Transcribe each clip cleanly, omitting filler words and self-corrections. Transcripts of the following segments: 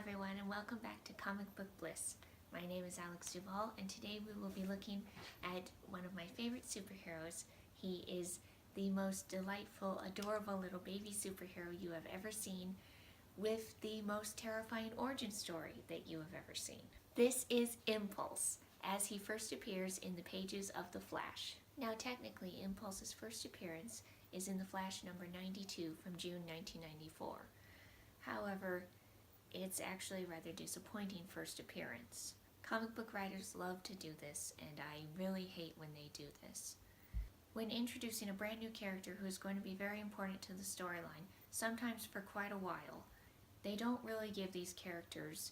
everyone, and welcome back to Comic Book Bliss. My name is Alex Duvall, and today we will be looking at one of my favorite superheroes. He is the most delightful, adorable little baby superhero you have ever seen, with the most terrifying origin story that you have ever seen. This is Impulse, as he first appears in the pages of The Flash. Now technically, Impulse's first appearance is in The Flash number 92 from June 1994. However, it's actually a rather disappointing first appearance. Comic book writers love to do this, and I really hate when they do this. When introducing a brand new character who is going to be very important to the storyline, sometimes for quite a while, they don't really give these characters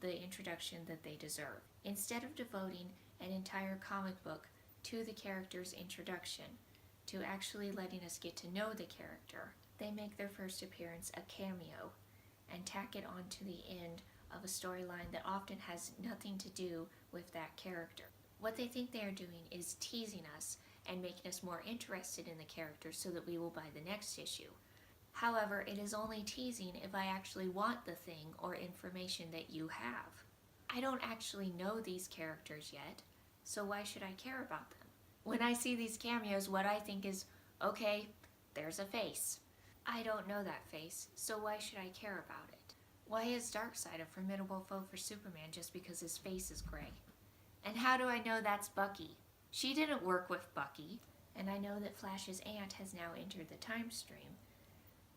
the introduction that they deserve. Instead of devoting an entire comic book to the character's introduction, to actually letting us get to know the character, they make their first appearance a cameo and tack it on to the end of a storyline that often has nothing to do with that character. What they think they are doing is teasing us and making us more interested in the character so that we will buy the next issue. However, it is only teasing if I actually want the thing or information that you have. I don't actually know these characters yet, so why should I care about them? When I see these cameos, what I think is, okay, there's a face. I don't know that face, so why should I care about it? Why is Darkseid a formidable foe for Superman just because his face is gray? And how do I know that's Bucky? She didn't work with Bucky, and I know that Flash's aunt has now entered the time stream,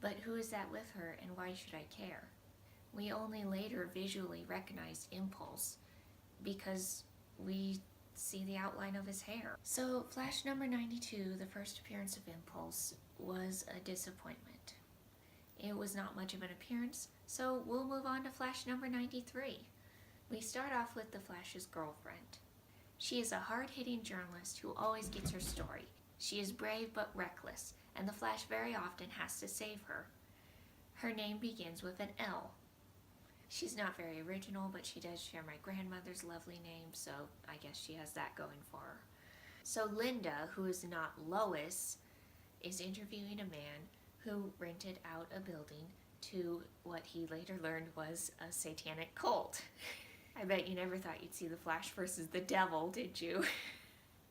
but who is that with her and why should I care? We only later visually recognized Impulse because we see the outline of his hair. So Flash number 92, the first appearance of Impulse, was a disappointment. It was not much of an appearance, so we'll move on to Flash number 93. We start off with the Flash's girlfriend. She is a hard-hitting journalist who always gets her story. She is brave but reckless, and the Flash very often has to save her. Her name begins with an L. She's not very original, but she does share my grandmother's lovely name, so I guess she has that going for her. So Linda, who is not Lois, is interviewing a man who rented out a building to what he later learned was a satanic cult. I bet you never thought you'd see the Flash versus the devil, did you?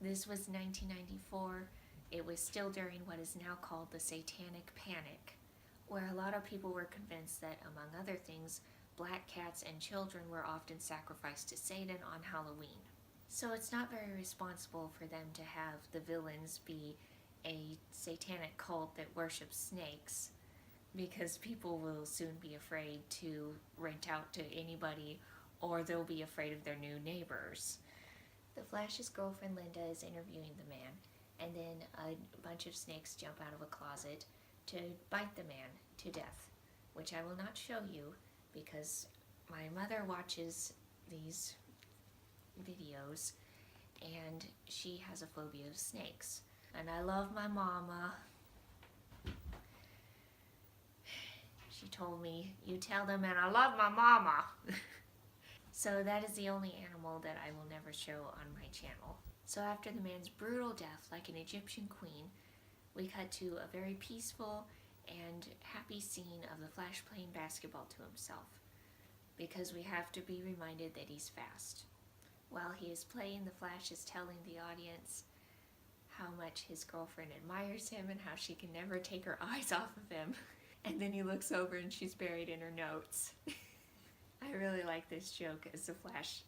This was 1994. It was still during what is now called the Satanic Panic, where a lot of people were convinced that, among other things, black cats and children were often sacrificed to Satan on Halloween. So it's not very responsible for them to have the villains be a satanic cult that worships snakes, because people will soon be afraid to rent out to anybody, or they'll be afraid of their new neighbors. The Flash's girlfriend Linda is interviewing the man, and then a bunch of snakes jump out of a closet to bite the man to death, which I will not show you because my mother watches these videos and she has a phobia of snakes. And I love my mama. She told me, you tell them, and I love my mama. So that is the only animal that I will never show on my channel. So after the man's brutal death, like an Egyptian queen, we cut to a very peaceful and happy scene of the Flash playing basketball to himself, because we have to be reminded that he's fast. While he is playing, the Flash is telling the audience how much his girlfriend admires him and how she can never take her eyes off of him. And then he looks over and she's buried in her notes. I really like this joke as the Flash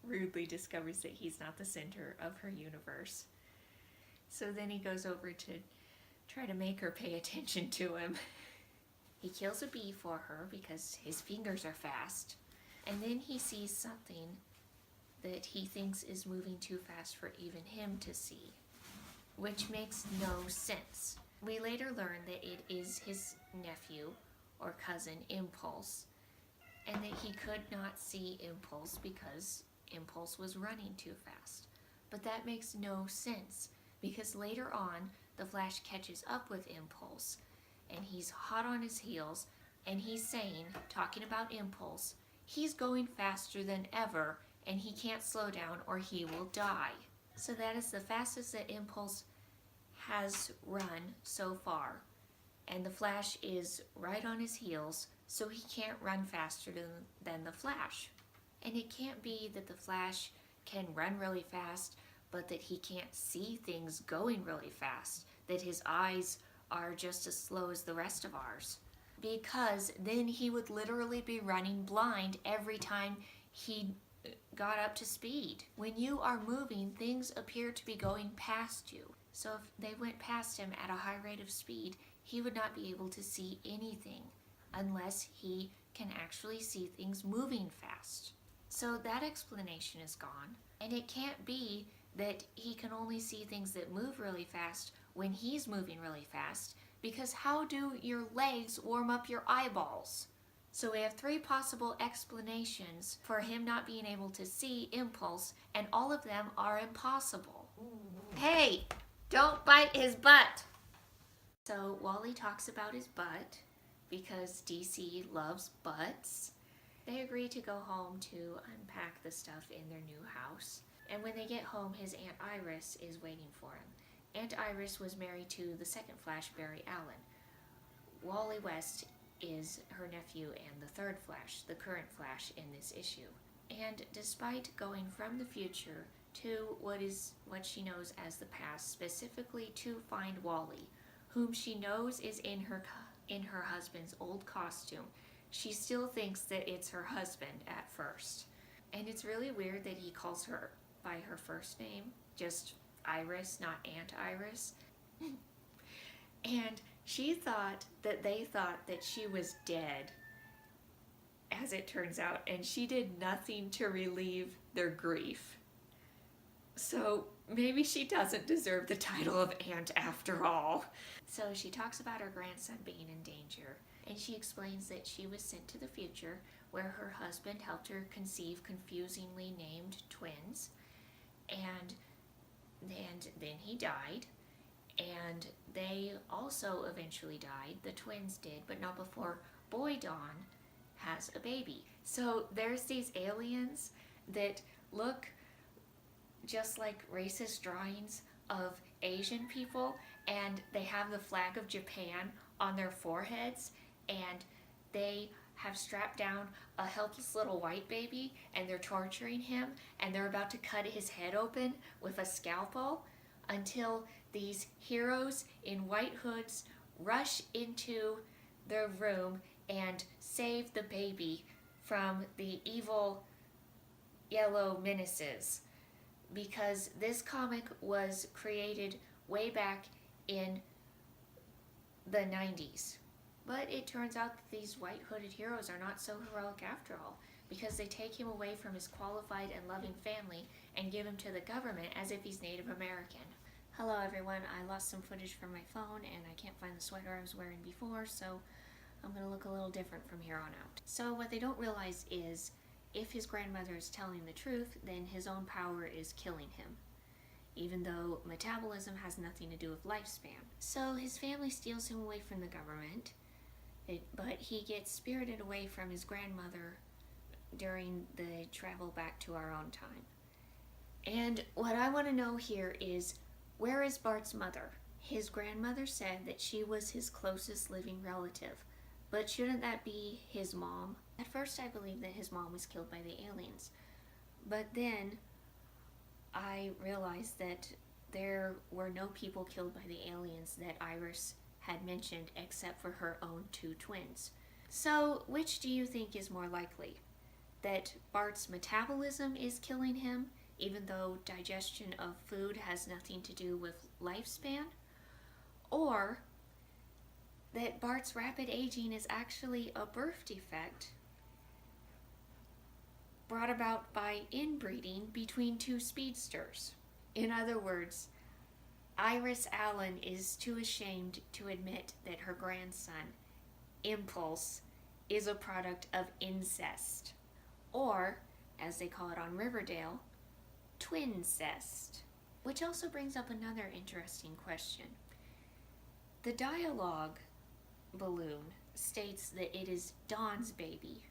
rudely discovers that he's not the center of her universe. So then he goes over to try to make her pay attention to him. He kills a bee for her because his fingers are fast. And then he sees something that he thinks is moving too fast for even him to see, which makes no sense. We later learn that it is his nephew or cousin Impulse, and that he could not see Impulse because Impulse was running too fast. But that makes no sense, because later on the Flash catches up with Impulse and he's hot on his heels, and he's saying, talking about Impulse, he's going faster than ever and he can't slow down or he will die. So that is the fastest that Impulse has run so far, and the Flash is right on his heels, so he can't run faster than the Flash. And it can't be that the Flash can run really fast, but that he can't see things going really fast, that his eyes are just as slow as the rest of ours. Because then he would literally be running blind every time he got up to speed. When you are moving, things appear to be going past you. So if they went past him at a high rate of speed, he would not be able to see anything unless he can actually see things moving fast. So that explanation is gone, and it can't be that he can only see things that move really fast when he's moving really fast, because how do your legs warm up your eyeballs? So we have 3 possible explanations for him not being able to see Impulse, and all of them are impossible. Hey, don't bite his butt! So Wally talks about his butt, because DC loves butts. They agree to go home to unpack the stuff in their new house. And when they get home, his Aunt Iris is waiting for him. Aunt Iris was married to the second Flash, Barry Allen. Wally West is her nephew and the third Flash, the current Flash in this issue. And despite going from the future to what she knows as the past, specifically to find Wally, whom she knows is in her husband's old costume, she still thinks that it's her husband at first. And it's really weird that he calls her by her first name, just Iris, not Aunt Iris. And she thought that they thought that she was dead, as it turns out, and she did nothing to relieve their grief. So maybe she doesn't deserve the title of aunt after all. So she talks about her grandson being in danger, and she explains that she was sent to the future where her husband helped her conceive confusingly named twins, and then he died, and they also eventually died. The twins did, but not before Boy Dawn has a baby. So there's these aliens that look just like racist drawings of Asian people, and they have the flag of Japan on their foreheads, and they have strapped down a helpless little white baby, and they're torturing him, and they're about to cut his head open with a scalpel until these heroes in white hoods rush into their room and save the baby from the evil yellow menaces. Because this comic was created way back in the 90s. But it turns out that these white hooded heroes are not so heroic after all, because they take him away from his qualified and loving family and give him to the government as if he's Native American. Hello everyone, I lost some footage from my phone and I can't find the sweater I was wearing before, so I'm going to look a little different from here on out. So what they don't realize is, if his grandmother is telling the truth, then his own power is killing him, even though metabolism has nothing to do with lifespan. So his family steals him away from the government, but he gets spirited away from his grandmother during the travel back to our own time. And what I want to know here is, where is Bart's mother? His grandmother said that she was his closest living relative, but shouldn't that be his mom? At first I believed that his mom was killed by the aliens, but then I realized that there were no people killed by the aliens that Iris had mentioned except for her own 2 twins. So which do you think is more likely? That Bart's metabolism is killing him, even though digestion of food has nothing to do with lifespan? Or that Bart's rapid aging is actually a birth defect brought about by inbreeding between 2 speedsters? In other words, Iris Allen is too ashamed to admit that her grandson, Impulse, is a product of incest. Or, as they call it on Riverdale, twincest. Which also brings up another interesting question. The dialogue balloon states that it is Dawn's baby,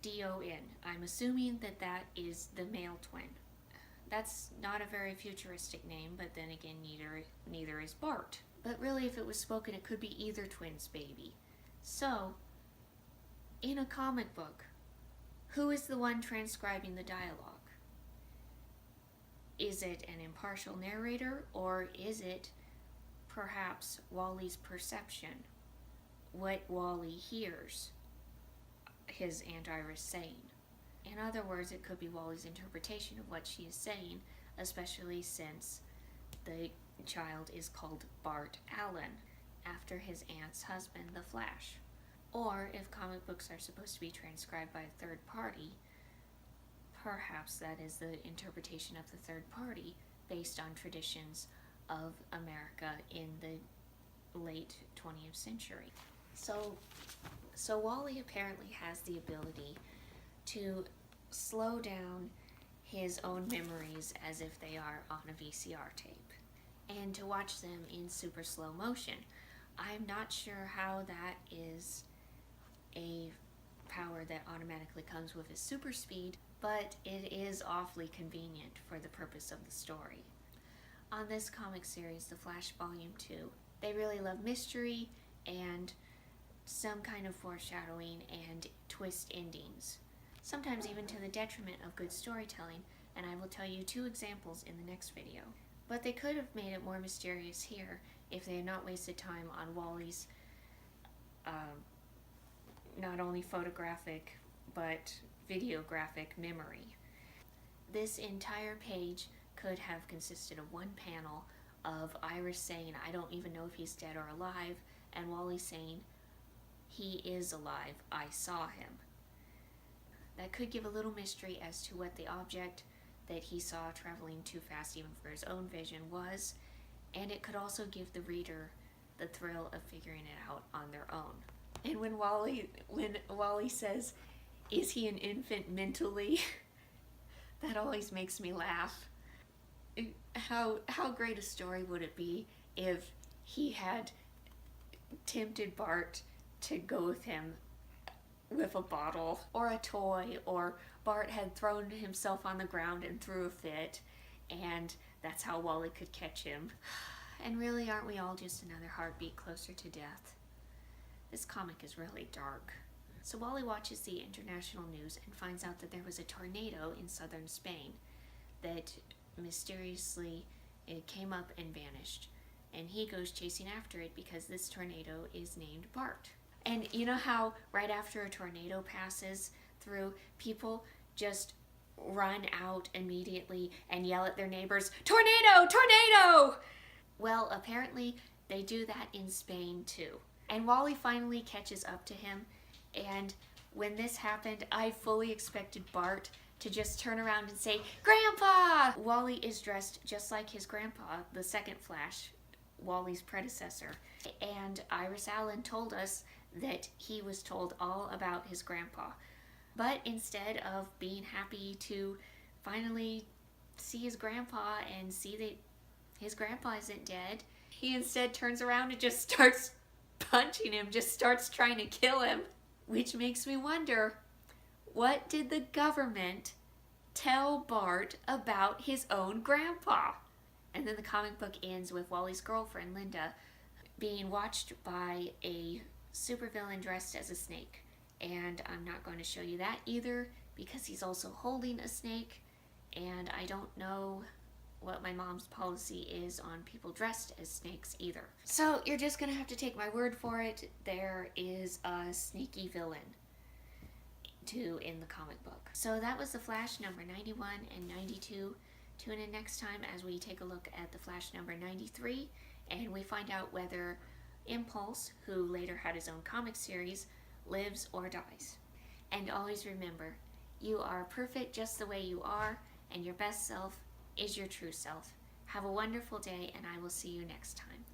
D-O-N. I'm assuming that that is the male twin. That's not a very futuristic name, but then again, neither is Bart. But really, if it was spoken, it could be either twin's baby. So, in a comic book, who is the one transcribing the dialogue? Is it an impartial narrator, or is it perhaps Wally's perception? What Wally hears his Aunt Iris saying. In other words, it could be Wally's interpretation of what she is saying, especially since the child is called Bart Allen, after his aunt's husband, the Flash. Or, if comic books are supposed to be transcribed by a third party, perhaps that is the interpretation of the third party based on traditions of America in the late 20th century. So Wally apparently has the ability to slow down his own memories as if they are on a VCR tape, and to watch them in super slow motion. I'm not sure how that is a power that automatically comes with his super speed, but it is awfully convenient for the purpose of the story. On this comic series, The Flash Volume 2, they really love mystery and some kind of foreshadowing and twist endings, sometimes even to the detriment of good storytelling, and I will tell you 2 examples in the next video. But they could have made it more mysterious here if they had not wasted time on Wally's not only photographic but videographic memory. This entire page could have consisted of one panel of Iris saying, "I don't even know if he's dead or alive," and Wally saying, "He is alive, I saw him." That could give a little mystery as to what the object that he saw traveling too fast even for his own vision was, and it could also give the reader the thrill of figuring it out on their own. And when Wally says, "Is he an infant mentally?" that always makes me laugh. How great a story would it be if he had tempted Bart to go with him with a bottle or a toy, or Bart had thrown himself on the ground and threw a fit, and that's how Wally could catch him. And really, aren't we all just another heartbeat closer to death? This comic is really dark. So Wally watches the international news and finds out that there was a tornado in southern Spain that mysteriously it came up and vanished. And he goes chasing after it because this tornado is named Bart. And you know how right after a tornado passes through, people just run out immediately and yell at their neighbors, "Tornado! Tornado!" Well, apparently they do that in Spain too. And Wally finally catches up to him, and when this happened, I fully expected Bart to just turn around and say, "Grandpa!" Wally is dressed just like his grandpa, the second Flash, Wally's predecessor. And Iris Allen told us that he was told all about his grandpa. But instead of being happy to finally see his grandpa and see that his grandpa isn't dead, he instead turns around and just starts punching him, just starts trying to kill him. Which makes me wonder, what did the government tell Bart about his own grandpa? And then the comic book ends with Wally's girlfriend, Linda, being watched by a supervillain dressed as a snake. And I'm not going to show you that either, because he's also holding a snake, and I don't know what my mom's policy is on people dressed as snakes either. So you're just gonna have to take my word for it. There is a sneaky villain too in the comic book. So that was The Flash number 91 and 92. Tune in next time as we take a look at The Flash number 93 and we find out whether Impulse, who later had his own comic series, lives or dies. And always remember, you are perfect just the way you are, and your best self is your true self. Have a wonderful day, and I will see you next time.